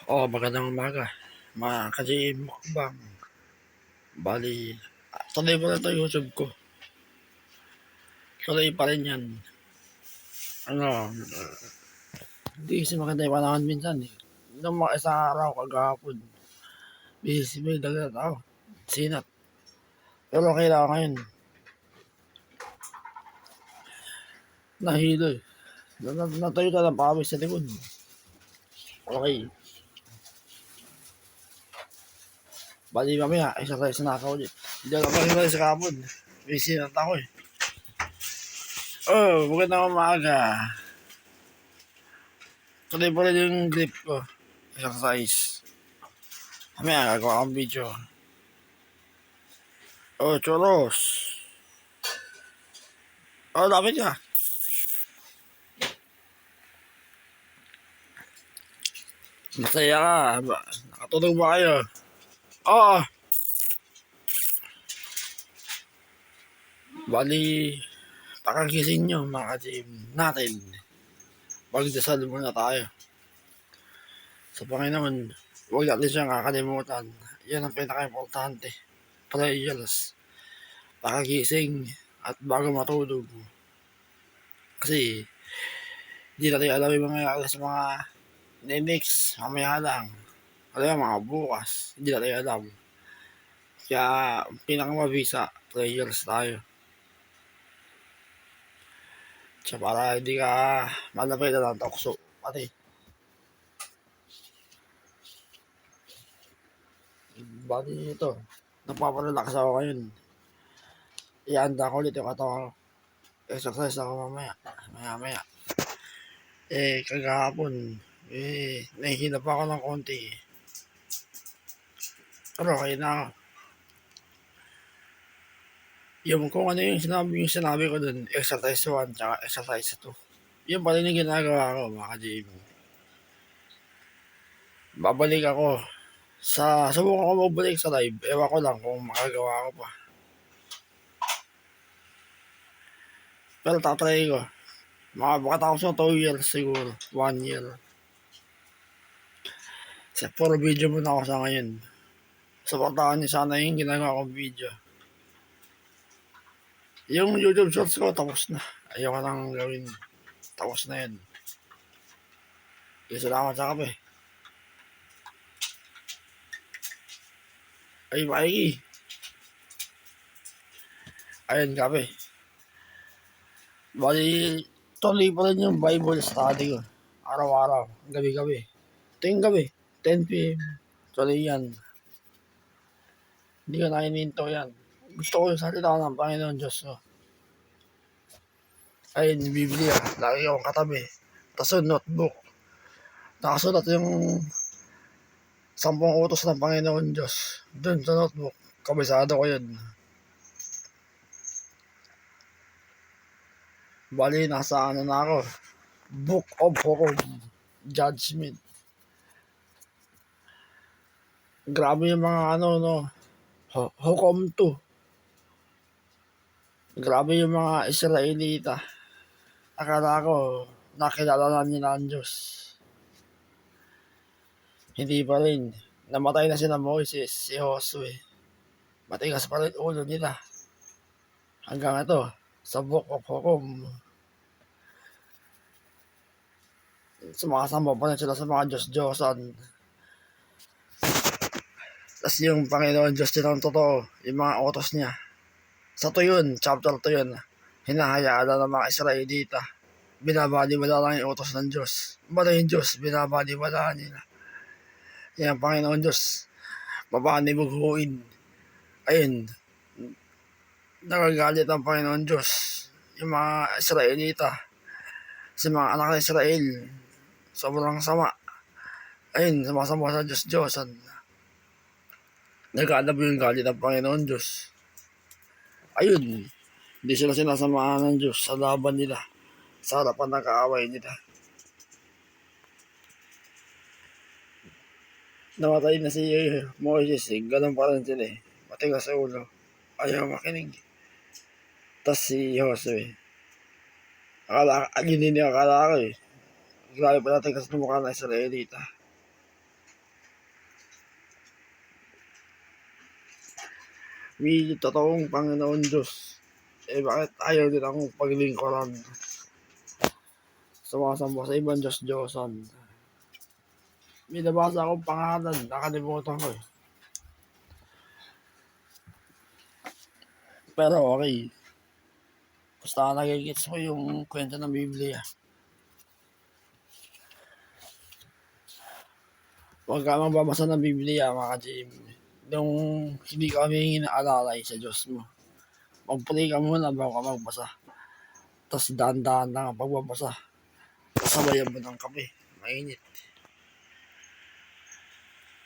Magandang umaga. Mga ka-GM mukbang. Bali, tuloy pa na ito YouTube ko. Tuloy pa rin yan. Hindi kasi maganda yung panahon minsan eh. Nung mga isang araw kagahapon, busy may dagat ako. Sinat. Pero okay lang ako ngayon. Nahilo eh. Natayo ka ng pawis sa likod. Okay. Bali mamaya, exercise na ako ulit. Hindi ako mahiwalay sa kapon. Busy na ako eh. Magandang umaga. Tuloy pa rin yung grip ko. Exercise. Mamaya gagawa akong video. Choros. Lapit ka. Masaya ka. Nakatulog ba kayo? Oo. Bali, pakagising nyo mga ka-gym natin. Magdasal muna tayo. Sa Panginoon, huwag natin siyang kakalimutan. Yan ang pinaka-importante. Prayers. Pakagising at bago matulog. Kasi, hindi natin alam yung mga sa mga next, mamaya lang. Alam mga bukas, hindi natin alam. Kaya, pinakamabisa, prayers tayo. So, para hindi ka malapitan ng tokso. Pati. Bali ito. Nagpaparelax ako ngayon. Ianda ko ulit yung katawan ko. Exercise ako mamaya. Maya. Kagahapon. Nahihina pa ako ng konti. Pero okay na ako. Yung kung ano yung sinabi ko dun, exercise 1 tsaka exercise 2. Yung pa rin yung ginagawa ko mga ka-gym. Babalik ako. Subukan ko magbalik sa live. Ewan ko lang kung makagawa ko pa. Pero tatry ko. Makabakatapos na 2 years siguro. 1 year. Sa puro video muna ako sa ngayon. Supportahan niyo sana yung ginagawa kong video. Yung YouTube shorts ko tapos na. Ayoko nang gawin. Tapos na yun. Salamat sa kape. Ay, Mikey. Ayun, kape. Bali, tuloy pa rin yung Bible study ko. Araw-araw. Gabi-gabi. Tingin gabi. 10 p.m. Tuloy yan. Hindi ko naininto yan. Gusto ko yung salita ng Panginoon Diyos ko. Ayun, yung Biblia. Lagi akong katabi. Tapos yung notebook. Nakasulat yung 10 utos ng Panginoon Diyos. Doon sa notebook. Kabisado ko yun. Bali, nasa ano na ako. Book of Horror. Judgment. Grabe yung mga Hukom 2. Grabe yung mga Israelita. Akala ko, nakilala na nila ang Diyos. Hindi pa rin. Namatay na si Moises, si Josue. Matigas pa rin ulo nila. Hanggang ito, sa Book of Hukom. Sumakasama pa rin sila sa mga Diyos-Diyosan. Tapos yung Panginoon Diyos nilang totoo, yung mga utos niya. Sa 2 yun, chapter 2 yun. Hinahayaan na ng mga Israelita. Binabaliwala lang yung utos ng Diyos. Bala yung Diyos, binabaliwala nila. Yan, Panginoon Diyos, mapanibughuin. Ayun, nagagalit ang Panginoon Diyos. Yung mga Israelita, sa mga anak ng Israel, sobrang sama. Ayun, sumasama sa Diyos-Diyosan. Nag-aalab yung galit ng Panginoon Diyos. Ayun, hindi sila sinasamahan ng Diyos sa laban nila. Sa harapan ng kaaway nila. Namatay na si Moises ganun pa rin sila matigas sa ulo, ayaw makinig. Tas si Josue, yun din yung akala ko grabe pala tigas ng mukha ng Israelita. May totoong Panginoon Diyos. Eh bakit ayaw din akong paglingkuran? Sumasamba sa ibang Diyos-Diyosan. May nabasa akong pangalan, nakalimutan ko eh. Pero okay. Basta nagigits mo yung kwento ng Biblia. Huwag ka magbabasa ng Biblia, mga ka-GM. Nung hindi ka humingi ng alalay sa Diyos mo. Mag-pray ka muna bago ka magbasa. Tapos dahan-dahan lang ang pagbabasa. Sabayan mo ng kape. Mainit.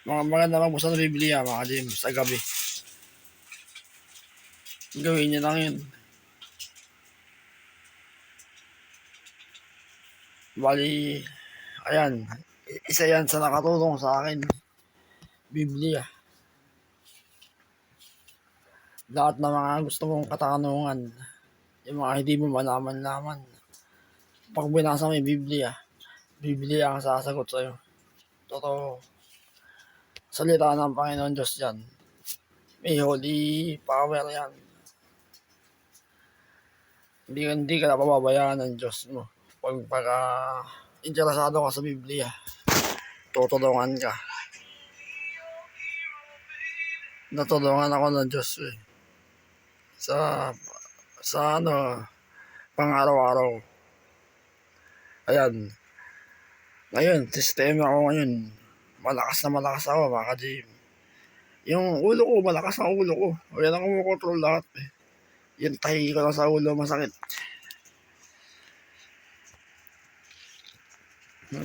Mga maganda magbasa ng Biblia, mga ka-GM, sa gabi. Gawin niyo lang yun. Bali, ayan. Isa yan sa nakatulong sa akin. Biblia. Lahat ng mga gusto mong katanungan, yung mga hindi mo malaman-laman, pag binasa mo yung Biblia ang sasagot sa'yo. Totoo. Salita ng Panginoon Diyos yan. May holy power yan. Hindi ka napababayaan ng Diyos mo. Pag interesado ka sa Biblia, tutulungan ka. Natulungan ako ng Diyos eh. Sa pang-araw-araw. Ayan. Ngayon, sistema ako ngayon. Malakas ako, mga ka-GM. Yung ulo ko, malakas ang ulo ko. O yan ang kumukontrol lahat eh. Yung tahi ko lang sa ulo, masakit.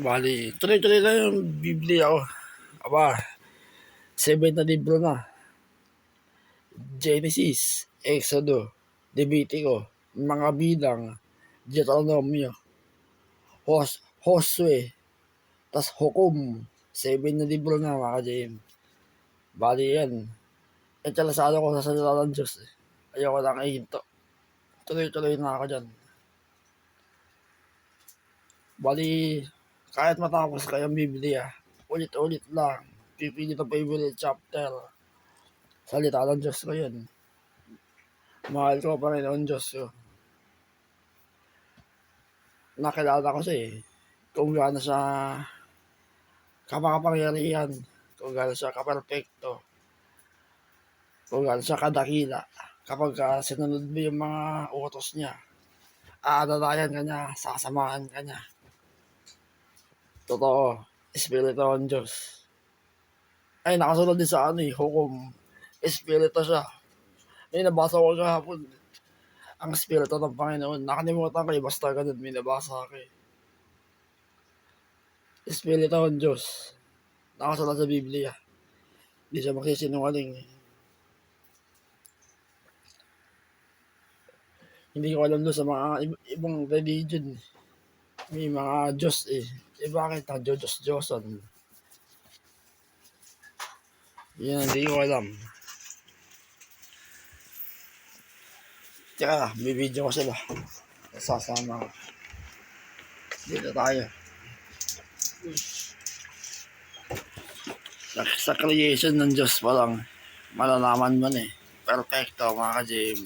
Bali, tuloy-tuloy lang yung Biblia ko. Aba, 7 na libro na. Genesis, Exodo, Levitico, mga bilang, Deuteronomio, Josue, tas Hukom, 7 na libro na, mga ka-GM. Bali yan. Interesado ko sa salita ng Diyos eh. Ayoko lang ihinto. Tuloy-tuloy na ako dyan. Bali, kahit matapos kayong Biblia, ulit-ulit lang. Pipili ng favorite chapter. Salita ng Diyos ko yun. Mahal ko Panginoon Diyos ko. Nakilala ko siya eh. Kung gaano siya kapakapangyarihan. Kung gaano siya kaperfecto. Kung gaano siya kadakila. Kapag sinunod mo yung mga utos niya, aadalayan ka niya, sasamahan ka niya. Totoo. Espiritu ng Diyos. Ay, nakasunod din sa Hukom. Espiritu siya. May nabasa ko kahapon. Ang Espiritu ng Panginoon. Nakalimutan ko eh. Basta ganun, may nabasa ko eh. Espiritu ng Diyos. Nakasunod sa Biblia. Hindi siya magsisinungaling. Hindi ko alam doon sa mga ibang religion. May mga Diyos eh. Bakit ang Diyos-Diyosan? Yan, hindi ko alam. Teka, may video ko sila. Sasama ko. Dito tayo. Sa creation ng Diyos pa lang, malalaman mo na eh. Perfecto, mga ka-GM.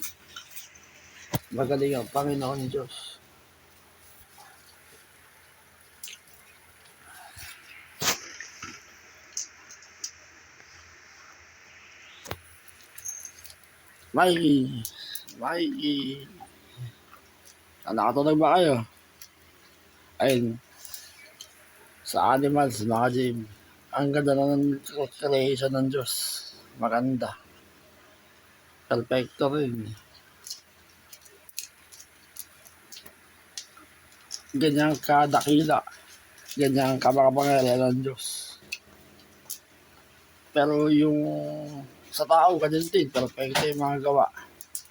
Magaling ang Panginoon Diyos. Mikey. Nakatulog ba kayo? Ayun. Sa animals, mga ka-GM. Ang ganda ng creation ng Diyos. Maganda. Perfecto rin. Ganyang kadakila. Ganyang kapakapangyarihan ng Diyos. Pero yung sa tao, ganyan din. Perfecto yung mga gawa.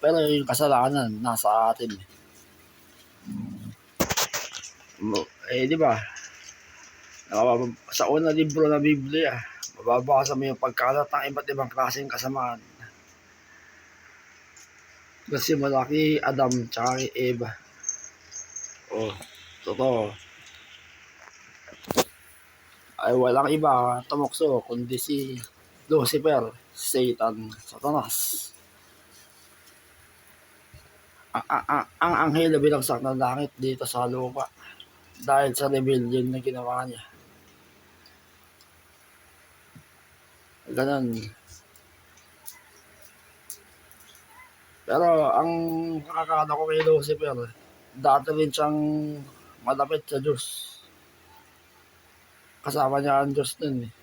Pero yung kasalanan, nasa atin. Di ba? Sa unang libro ng Biblia, mababasa mo yung pagkalat ng iba't ibang klaseng kasamaan. Kasi malaki Adam tsaka kay Eva. Oh, totoo. Ay walang iba tumukso kundi si Lucifer, Satan, Satanas. Ang anghel na binagsak ng langit dito sa lupa dahil sa rebellion na ginawa niya. Ganon. Pero ang nakakala ko kay Lucifer, dati rin siyang malapit sa Diyos. Kasama niya ang Diyos dun eh.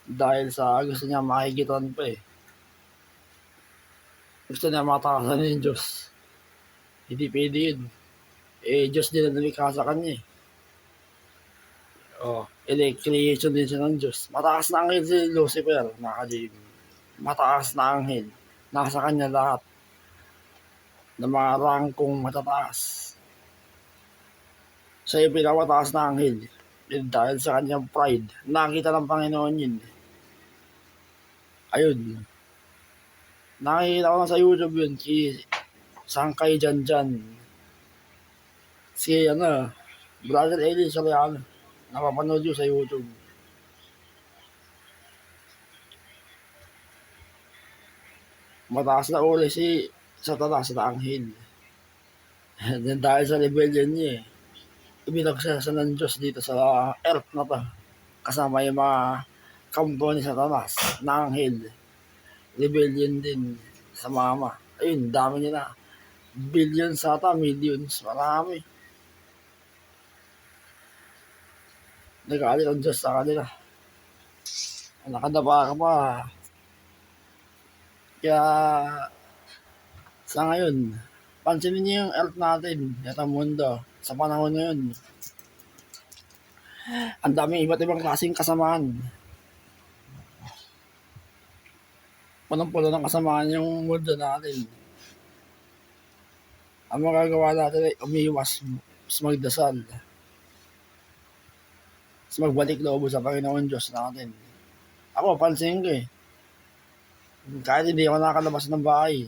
Dahil sa gusto niya makikitan pa eh. Gusto niya matakasan yung Diyos. Hindi pwede yun. Eh, Diyos din ang lumikha sa kanya eh. Oh, creation din siya ng Diyos. Mataas na anghel si Lucifer, naka-Jim. Mataas na anghel. Nasa kanya lahat ng mga rangkong matataas. Siya yung pinamataas na anghel. Dahil sa kanyang pride. Nakita ng Panginoon yun. Ayun. Nakikita ko na sa YouTube yun. Si Sangkay Janjan. Si Brother Eli Soriano. Napapanood yun sa YouTube. Mataas na uli si Satanas na anghel. Dahil sa rebellion niya eh. Ibinagsasan ng Diyos dito sa earth na to. Kasama yung mga kampo ni Satanas na anghel. Rebellion din sa mama. Ayun, dami niya na. Billions ata, millions. Marami. Nagalit ang Diyos sa kanila. Nakadapa ka pa. Kaya sa ngayon, pansinin niyo yung earth natin, itong mundo, sa panahon ngayon. Ang daming iba't ibang klaseng kasamaan. Punong-puno ng kasamaan yung mundo natin. Ang magagawa natin ay umiwas, magdasal, magbalik loob sa Panginoon Diyos natin. Ako, pansin ko eh. Kahit hindi ako nakalabas ng bahay,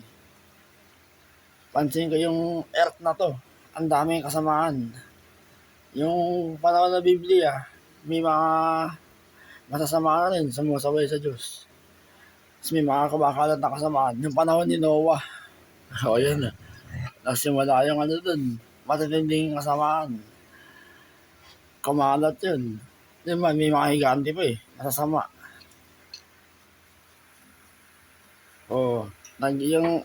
pansin ko yung earth na to, ang daming kasamaan. Yung panahon ng Biblia, may mga masasama na rin, sumusaway sa Diyos. Tapos may mga kumakalat na kasamaan. Yung panahon ni Noah, o yun na, nagsimula yung dun, matitinding kasamaan. Kumalat yun. Diba, may mga higante pa eh, masasama. Yung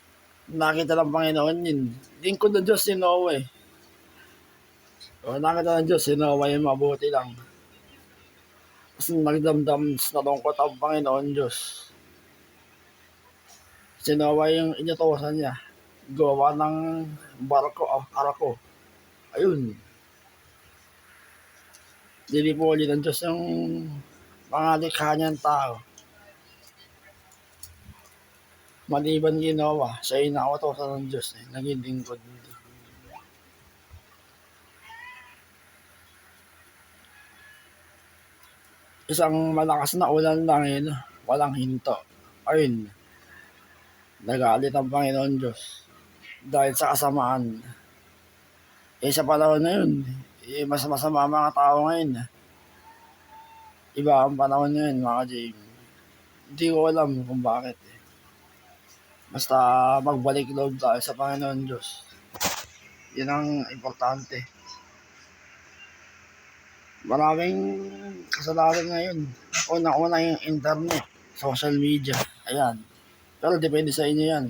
nakita ng Panginoon yun, lingkod ng Diyos si Noah eh. Nakita ng Diyos si Noah yung mabuti lang. Kasi nagdamdam sa lungkot ang Panginoon Diyos. Si Noah yung inutusan niya, gawa ng barko, arako. Ayun. Dinipuli ng Diyos yung mga likha niyang tao. Maliban kay Noah, siya ay nakautosan ng Diyos eh, naging lingkod. Isang malakas na ulan lang yun, walang hinto. Ayun, nagalit ang Panginoon Diyos dahil sa kasamaan. Sa panahon na yun, mas masama mga tao ngayon. Iba ang panahon ngayon, mga James. Hindi ko alam kung bakit. Basta magbalik loob tayo sa Panginoon Diyos. Yun ang importante. Maraming kasalanan ngayon. Una yung internet, social media. Ayan. Pero depende sa inyo yan.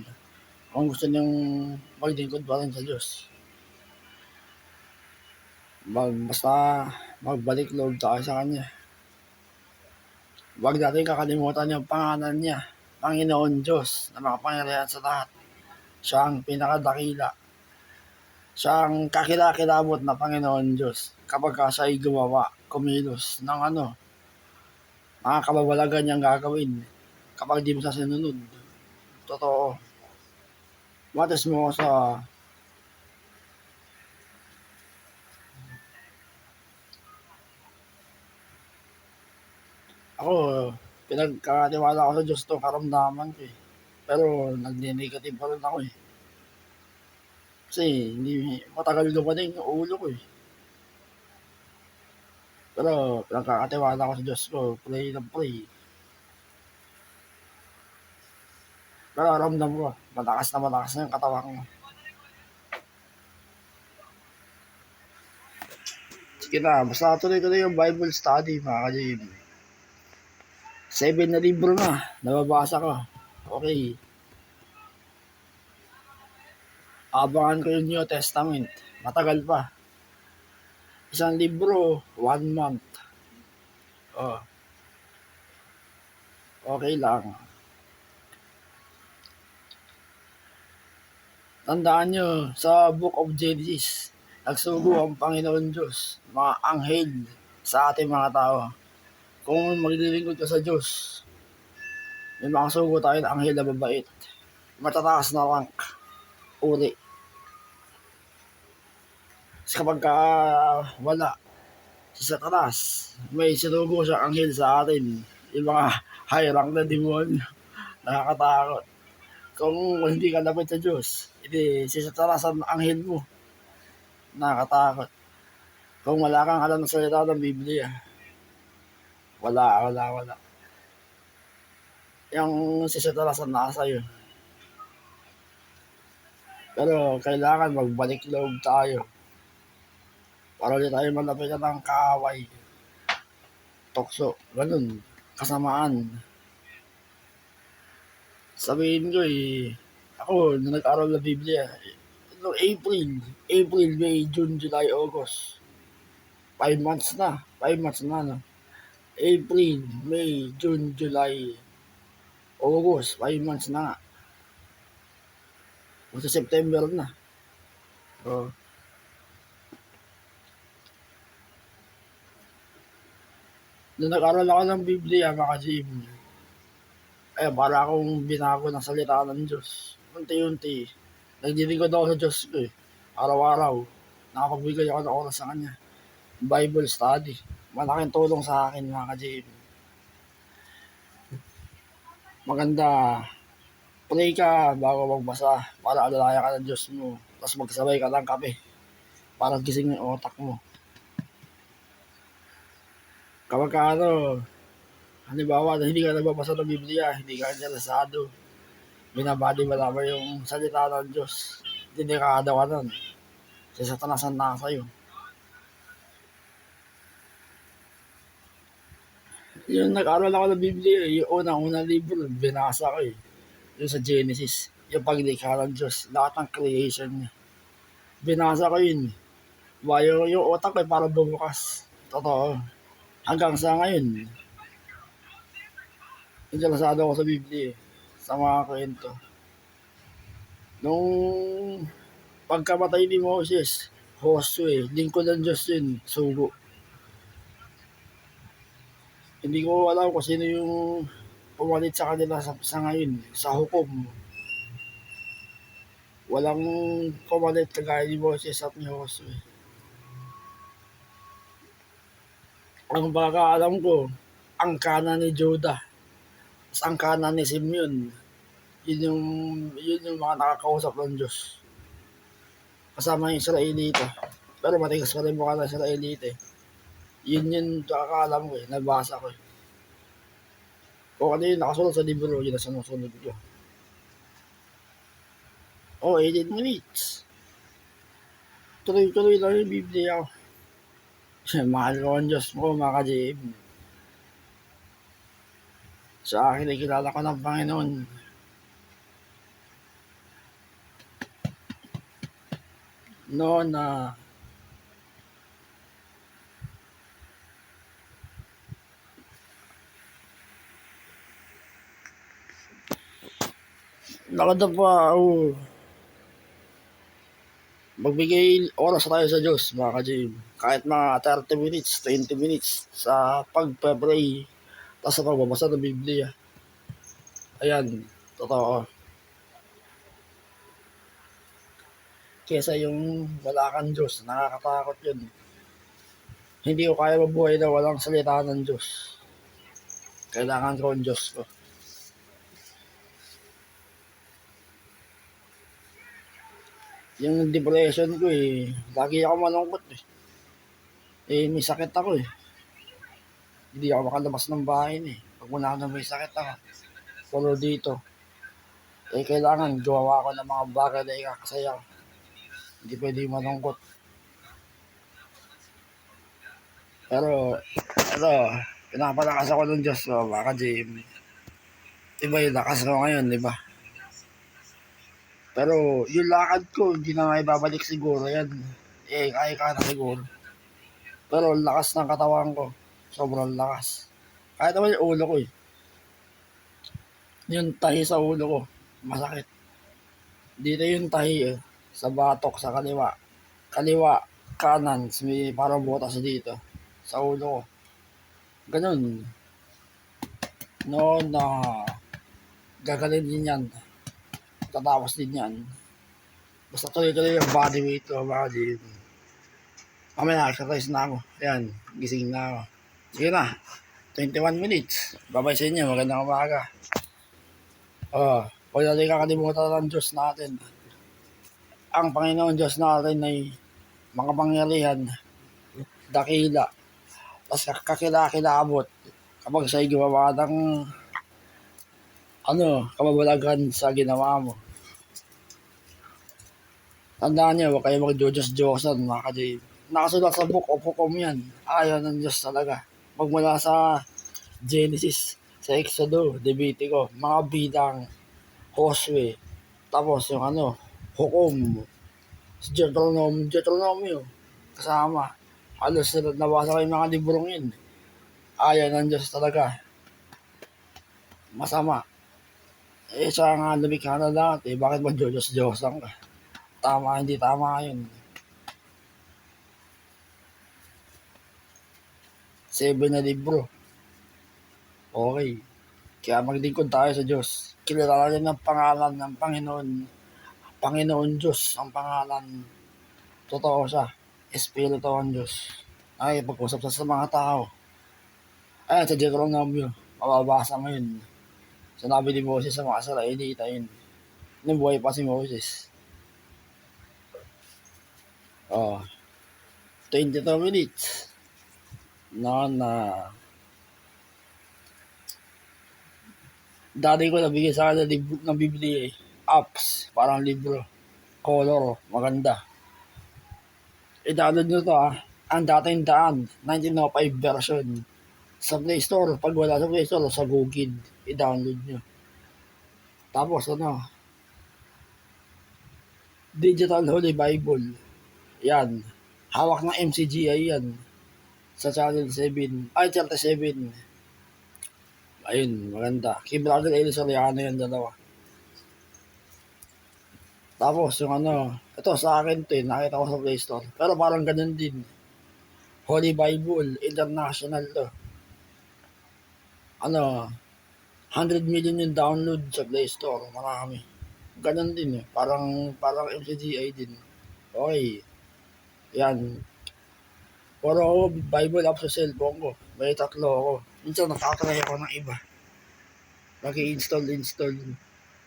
Kung gusto niyong maglingkod pa rin sa Diyos. Basta magbalik loob tayo sa Kanya. Huwag natin kakalimutan yung pangalan niya. Panginoon Diyos na makapangyarihan sa lahat. Siya ang pinakadakila. Siya ang kakilakilabot na Panginoon Diyos. Kapag siya ay gumawa, kumilos ng mga kababalagan niyang gagawin. Kapag di mo sa sinunod. Totoo. Matis mo sa ako, pinagkatiwala ko sa Diyos to karamdaman ko eh. Pero nagne-negative pa rin ako eh. Kasi hindi matagal dumating yung ulo ko eh. Pero pinagkakatiwala ko sa Diyos ko, pray na pray. Pero ramdam ko, malakas na yung katawan ko. Sige na, basta tuloy-tuloy yung Bible study mga ka-JB. 7 na libro na, nababasa ko. Okay. Abangan ko yung New Testament. Matagal pa. Isang libro, 1 month. Oh, okay lang. Tandaan nyo, sa Book of Genesis, nagsugo ang Panginoon Diyos, mga anghel sa ating mga tao. Kung maglilingkod ka sa Diyos, may mga sugo tayo na anghel na babait. Matataas na rank, uri. Kapag wala, si Satanas, may sinugo siya anghel sa atin. Yung mga high rank na demonyo, nakakatakot. Kung hindi ka lapit sa Diyos, hindi si Satanas ang anghel mo. Nakakatakot. Kung wala kang alam ng salita ng Biblia, wala. Yung si Satanas ang nasa iyo. Pero kailangan magbalik loob tayo para di tayo malapitan ng kaaway, tukso, ganun, kasamaan. Sabihin ko ako, nung nag-aral ng Biblia, no, April, May, June, July, August. 5 months na. 5 months na, no? April, May, June, July, August. 5 months na nga. Sa September na. Oh. Nung nag-aral ako ng Biblia, mga Jim, para akong binago ng salita ng Diyos. Unti-unti, nagdilingkod ako sa Diyos ko Araw-araw, nakapagbigay ako ng oras sa Kanya. Bible study. Malaking tulong sa akin, mga ka-JM. Maganda, pray ka bago magbasa para alalayan ka ng Diyos mo. Tapos magsabay ka ng kape para gising yung otak mo. Kapag halimbawa, hindi ka nababasa ng Biblia, hindi ka interesado, binabali mo naman yung salita ng Diyos, delikado ka nun. Si Satanas ang nasa iyo. Yung nag-aral ako ng Biblia, yung unang libro, binasa ko yung sa Genesis, yung paglikha ng Diyos, lahat ng creation niya. Binasa ko yun. Yung utak ko parang bumukas. Totoo. Hanggang sa ngayon, interesado ako sa Biblia sa mga kwento. Nung pagkamatay ni Moses, Josue, lingkod ng Diyos yun, sugo. Hindi ko alam kung sino yung pumalit sa kanila sa ngayon, sa hukom. Walang pumalit kagaya ni Moses at ni Josue. Ang baka alam ko, ang kanan ni Judah, ang kanan ni Simeon, yun yung mga nakakausap ng Diyos. Kasama yung Israelita. Pero matigas pa rin mukha ng Israelita Yun yung nakakaalam ko nabasa ko Kung ano yung nakasunod sa libro, yun na sinusunod ko. 18 minutes. Tuloy-tuloy lang yung Biblia ko. Mahal ko ang Diyos mo, mga ka-JM. Sa akin ay kilala ko ng Panginoon. Noon na nakadapa ako. Magbigay oras tayo sa Diyos, mga ka-JM. Kahit mga 30 minutes, 20 minutes sa pagpe-pray tapos sa pagbabasa ng Biblia. Ayan, totoo. Kesa yung wala kang Diyos, nakakatakot yun. Hindi ko kaya mabuhay na walang salita ng Diyos. Kailangan ko ang Diyos ko. Yung depression ko lagi ako malungkot may sakit ako Hindi ako makalabas ng bahay Pag muna na may sakit ako. Pero dito, kailangan gawa ko ng mga bagay na ikakasaya ko. Hindi pwede malungkot. Pero, ito, pinapalakas ako ng Diyos ko, baka gym. Iba yung lakas ko ngayon, di ba? Pero, yung lakad ko, hindi na nga ibabalik siguro yan. Kaya ka na siguro. Pero, lakas ng katawan ko. Sobrang lakas. Kahit naman yung ulo ko eh. Yung tahi sa ulo ko, masakit. Dito yung tahi eh. Sa batok, sa kaliwa. Kaliwa, kanan, may parang butas dito. Sa ulo ko. Ganun. No, na gagaling din yan. Tatapos din yan. Basta tuloy-tuloy yung body weight ko, body. Mamaya, exercise na ako. Ayan, gising na ako. Sige na, 21 minutes. Babay sa inyo, magandang umaga. Huwag natin kakalimutan ng Diyos natin. Ang Panginoon Diyos natin ay makapangyarihan, dakila, tapos kakilakilabot kapag sa'yo gumawa ng kababalagan sa ginawa mo. Tandaan niyo, huwag kayo mag-Diyos-Diyosan, mga ka-J. Nakasulat sa book of Hukom yan. Ayaw ng Diyos talaga. Magmula sa Genesis, sa Exodo, Levitico, mga bidang, Josue, tapos yung Hukom, Deuteronomio, kasama. Halos nabasa ko yung mga librong yun. Ayaw ng Diyos talaga. Masama. Siya nga lumikha na lahat eh. Bakit mag-Diyos-Diyosan ka? Tama, hindi tama yun. 7 na libro. Okay. Kaya maglingkod tayo sa Diyos. Kilala ng pangalan ng Panginoon. Panginoon Diyos ang pangalan. Totoo siya. Espiritu ang Diyos. Ay, pag-usap sa mga tao. Ayan, sa Deuteronomio. Mababasa mo yun. Sinabi ni Moses sa mga Israelita yun. Nung buhay pa si Moses. 22 minutes. Dati ko nabigay sa akin ng Biblia eh. Apps, parang libro. Color, maganda. I-download nyo to Ang dating daan, 1905 version. Sa Play Store, pag wala sa Play Store, sa Google, i-download nyo. Tapos Digital Holy Bible. Yan. Hawak ng MCGI yan. Sa channel 37. Ayun, maganda. Kay Brother Eli Soriano yan, dalawa. Tapos yung ito sa akin to nakita ko sa Play Store. Pero parang ganun din. Holy Bible, international to. 100 million yung download sa Play Store. Marami. Ganun din eh. Parang MCGI din. Okay. Yan. Puro ako Bible app sa cellphone ko. May 3 ako. Minsan nakatry ako ng iba. Nag-i-install.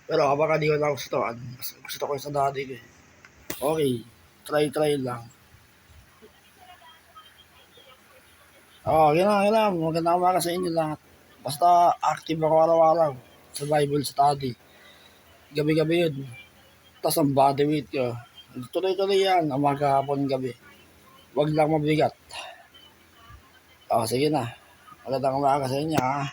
Pero kapag di ko nagustuhan, mas gusto ko sa dati ko eh. Okay. Try lang. Gano'n. Magandang umaga sa inyo lahat. Basta active ako araw-araw sa Bible study. Gabi-gabi yun. Tapos ang body weight ko. Tuloy-tuloy yan. Umaga, hapon, gabi. Huwag lang mabigat. Sige na. Magandang umaga sa inyo ha.